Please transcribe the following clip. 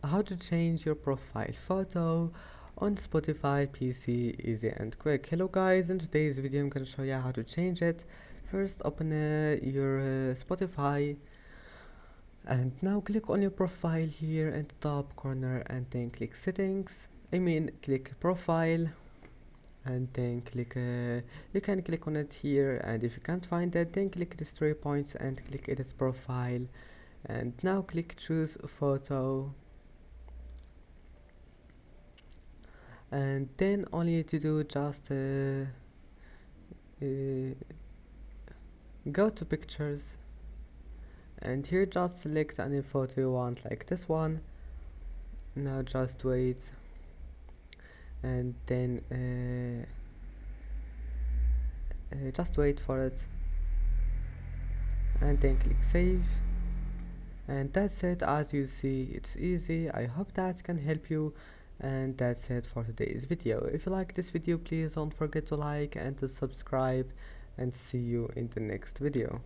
how to change your profile photo on Spotify PC, easy and quick. Hello guys, in today's video I'm gonna show you how to change it. First open your Spotify, and now click on your profile here in the top corner and then click settings. Click profile, and then click you can click on it here, and if you can't find it then click the 3 points and click edit profile, and now click choose photo, and then all you need to do just go to pictures, and here just select any photo you want, like this one. Now just wait, and then just wait for it, and then click save. And that's it. As you see, it's easy. I hope that can help you, and that's it for today's video. If you like this video, please don't forget to like and to subscribe, and see you in the next video.